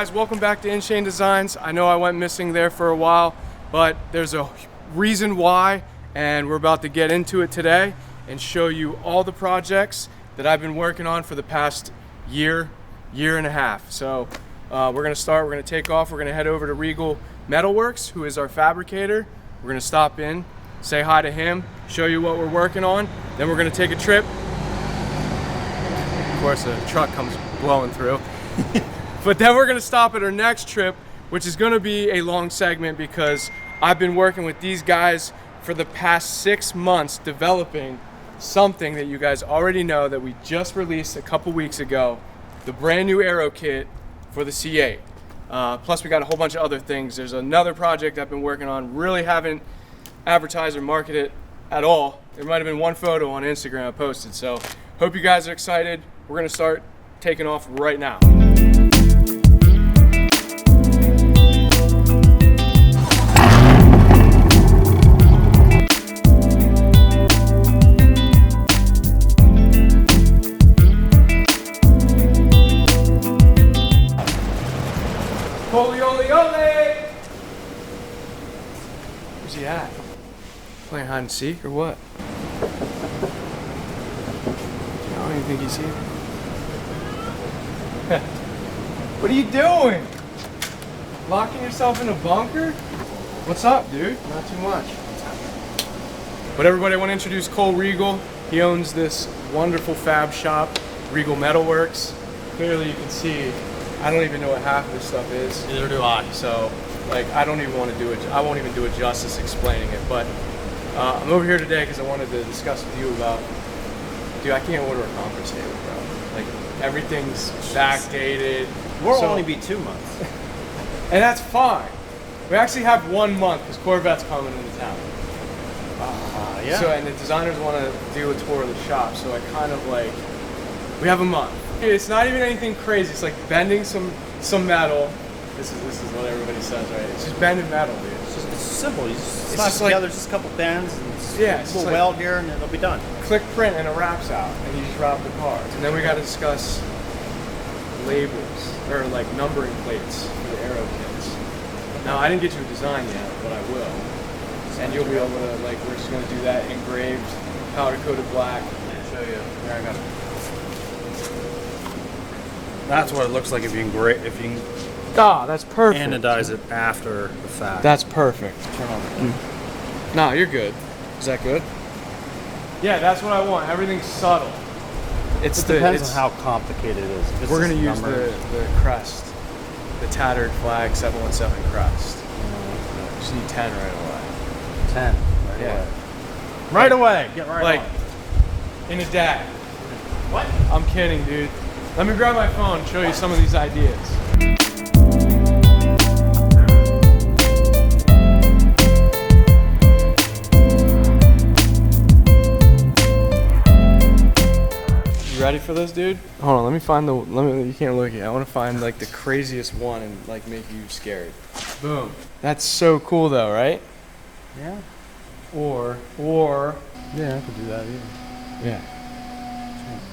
guys, welcome back to Inshane Designs. I know I went missing there for a while, but there's a reason why, and we're about to get into it today and show you all the projects that I've been working on for the past year and a half. So we're gonna take off, we're gonna head over to Regal Metalworks, who is our fabricator. We're gonna stop in, say hi to him, show you what we're working on, then we're gonna take a trip. Of course, a truck comes blowing through. But then we're gonna stop at our next trip, which is gonna be a long segment because I've been working with these guys for the past 6 months developing something that you guys already know that we just released a couple weeks ago, the brand new Aero kit for the C8. Plus we got a whole bunch of other things. There's another project I've been working on, really haven't advertised or marketed it at all. There might have been one photo on Instagram I posted, so hope you guys are excited. We're gonna start taking off right now. Holy, holy, holy! Where's he at? Playing hide and seek or what? I don't even think he's here. What are you doing? Locking yourself in a bunker? What's up, dude? Not too much. But everybody, I want to introduce Cole Regal. He owns this wonderful fab shop, Regal Metalworks. Clearly you can see, I don't even know what half of this stuff is. Neither do I. So, like, I don't even want to do it. I won't even do it justice explaining it. But I'm over here today because I wanted to discuss with you about, dude, I can't order a conference table, bro. Like, everything's backdated. We'll only be 2 months. And that's fine. We actually have 1 month because Corvette's coming into town. Yeah. So, and the designers want to do a tour of the shop. So I kind of like, we have a month. It's not even anything crazy. It's like bending some metal. This is what everybody says, right? It's just bending metal, dude. It's simple. You just slap together just a couple bends and a little weld here, and it'll be done. Click print and it wraps out, and you just wrap the cards. And then we got to discuss labels or like numbering plates for the Aero kits. Now I didn't get you a design yet, but I will. And you'll be able to, like, we're just gonna do that engraved, powder coated black. I'll show you. Here, I got it. That's what it looks like if you can Ah, that's perfect. anodize it after the fact. That's perfect. Turn on the Nah, you're good. Is that good? Yeah, that's what I want. Everything's subtle. It depends on how complicated it is. We're gonna use the crest, the tattered flag 717 crest. Just need 10 right away. 10. Right away. Right away. Get right like, on. in a day. What? I'm kidding, dude. Let me grab my phone and show you some of these ideas. You ready for this, dude? Hold on, let me find you can't look at it. I want to find like the craziest one and like make you scared. Boom. That's so cool though, right? Yeah. Or Yeah, I could do that either. yeah.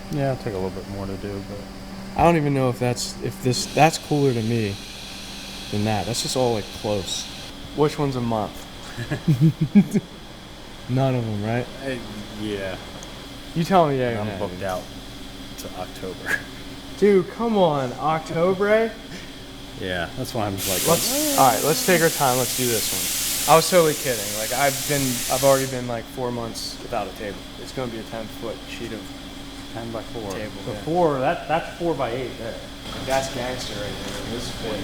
Yeah, it'll take a little bit more to do, but I don't even know if that's cooler to me than that. That's just all like close. Which one's a month? None of them, right? yeah. You tell me, yeah. I'm booked out to October. Dude, come on, October. Yeah, that's why I'm like. All right, let's take our time. Let's do this one. I was totally kidding. Like I've already been like 4 months without a table. It's gonna be a 10-foot sheet of 10 by 4. table. So Yeah. 4. That's 4 by 8 there. That's gangster right there. This is big.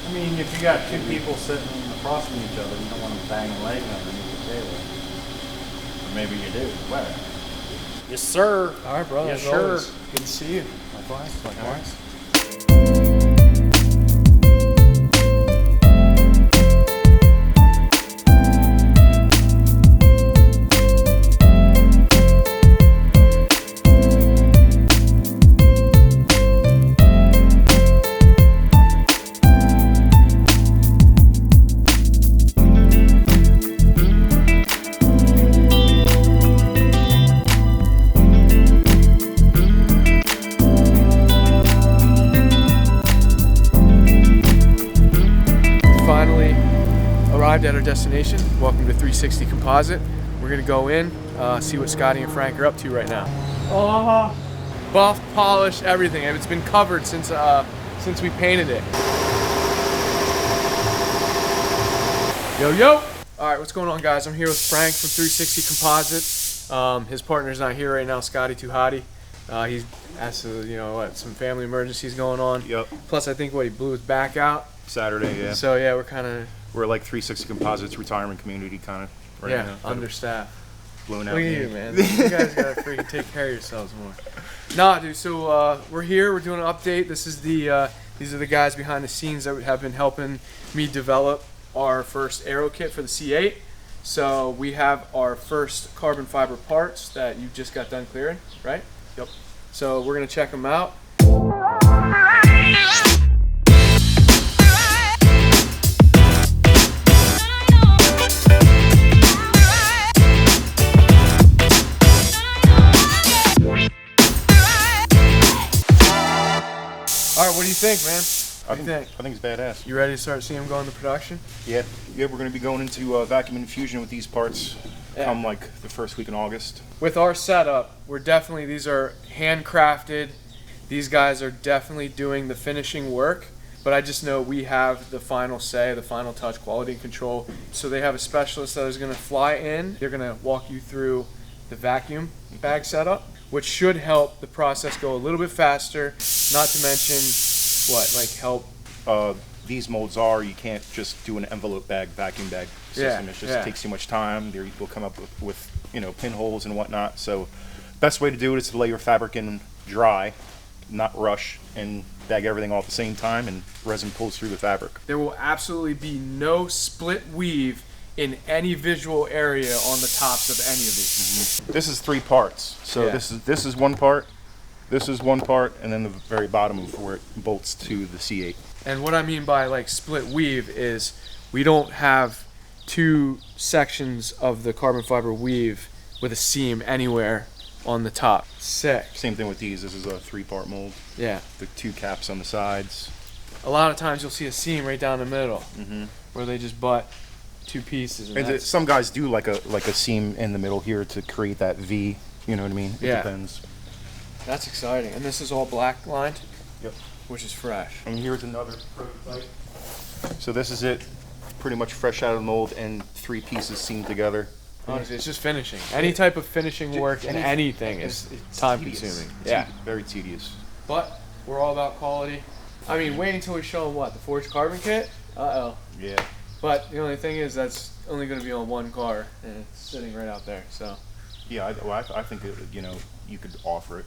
I mean, if you got 2 people sitting across from each other, you don't want to bang a leg underneath the table. Or maybe you do. Where? Yes, sir. All right, bro. Yes, as sure. always, good to see you. Likewise. Likewise. finally arrived at our destination. Welcome to 360 Composite. We're gonna go in, see what Scotty and Frank are up to right now. Oh, buff, polish, everything. And it's been covered since we painted it. Yo, yo. All right, what's going on, guys? I'm here with Frank from 360 Composites. His partner's not here right now, Scotty Too Hottie. He's has some family emergencies going on. Yep. Plus, I think he blew his back out Saturday, yeah. So yeah, we're like 360 Composites retirement community kind of right now. Understaffed. Blown out. Look at you, man. You guys gotta freaking take care of yourselves more. Nah, dude. So we're here. We're doing an update. This is these are the guys behind the scenes that have been helping me develop our first aero kit for the C8. So we have our first carbon fiber parts that you just got done clearing, right? Yep. So we're gonna check them out. All right, what do you think, man? I think it's badass. You ready to start seeing them go into production? Yeah, we're going to be going into vacuum infusion with these parts come like the first week in August. With our setup, these are handcrafted. These guys are definitely doing the finishing work, but I just know we have the final say, the final touch, quality control. So they have a specialist that is going to fly in. They're going to walk you through the vacuum bag setup, which should help the process go a little bit faster, not to mention help. These molds you can't just do an envelope bag, vacuum bag system. It just takes too much time. They will come up with pinholes and whatnot. So best way to do it is to lay your fabric in dry, not rush, and bag everything all at the same time, and resin pulls through the fabric. There will absolutely be no split weave in any visual area on the tops of any of these. Mm-hmm. This is 3 parts. So this is one part, this is one part, and then the very bottom of where it bolts to the C8. And what I mean by split weave is we don't have 2 sections of the carbon fiber weave with a seam anywhere on the top. Sick. Same thing with these. This is a 3-part mold. Yeah. The 2 caps on the sides. A lot of times you'll see a seam right down the middle, where they just butt 2 pieces. And some guys do like a seam in the middle here to create that V. You know what I mean? It depends. That's exciting. And this is all black lined? Yep. Which is fresh. And here's another prototype. So this is it, pretty much fresh out of the mold and 3 pieces seamed together. Honestly, it's just finishing. Any type of finishing work in anything is time consuming. Yeah. Very tedious. But we're all about quality. I mean, wait until we show them the forged carbon kit. Uh-oh. Yeah. But the only thing is that's only going to be on one car, and it's sitting right out there. So. Yeah, I think you could offer it.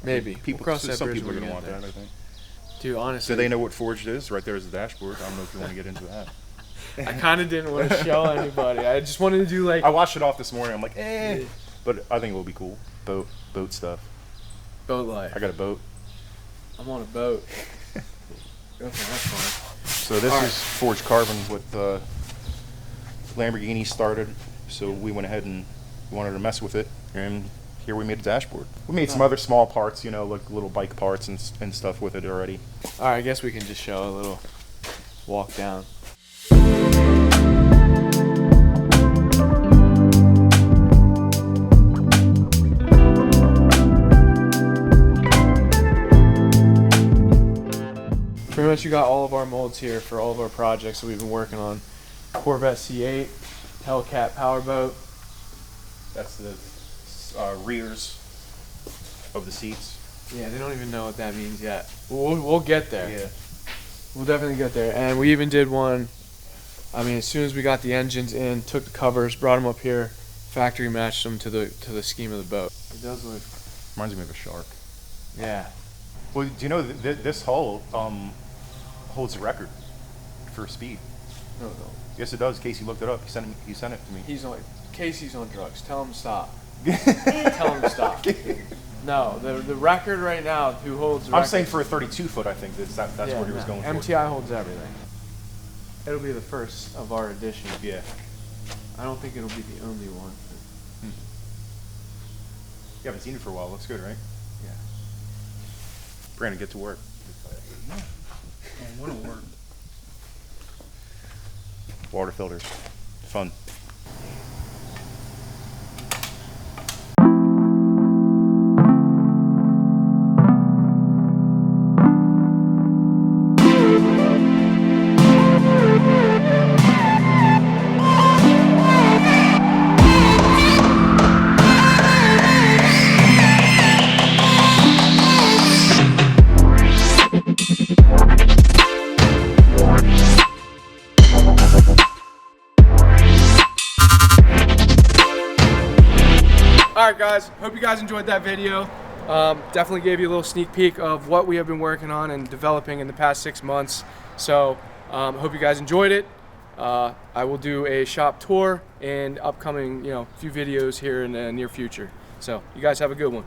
Maybe. Some people are going to want that, I think. Dude, honestly. Do they know what forged is? Right there is the dashboard. I don't know if you want to get into that. I kind of didn't want to show anybody. I just wanted to do I washed it off this morning. I'm like, eh. But I think it will be cool. Boat stuff. Boat life. I got a boat. I'm on a boat. Okay, that's fine. So this is forged carbon with Lamborghini started. So we went ahead and wanted to mess with it, and here we made a dashboard. We made some other small parts, like little bike parts and stuff with it already. All right, I guess we can just show a little walk down. Pretty much you got all of our molds here for all of our projects that we've been working on. Corvette C8, Hellcat powerboat. That's the rears of the seats. Yeah, they don't even know what that means yet. We'll get there. Yeah. We'll definitely get there. And we even did one, as soon as we got the engines in, took the covers, brought them up here, factory matched them to the scheme of the boat. It does look... Reminds me of a shark. Yeah. Well, do you know this hull holds the record for speed? No. Yes, it does. Casey looked it up. He sent it to me. Casey's on drugs. Tell him to stop. Tell him to stop. No, the record right now, who holds the record? I'm saying for a 32-foot, I think that's what he was going for. MTI holds everything. It'll be the first of our edition. Yeah. I don't think it'll be the only one. You haven't seen it for a while. Looks good, right? Yeah. Brandon, get to work. I want to work. water filters. Fun. Alright guys, hope you guys enjoyed that video. Definitely gave you a little sneak peek of what we have been working on and developing in the past 6 months. So hope you guys enjoyed it. I will do a shop tour and upcoming, few videos here in the near future. So you guys have a good one.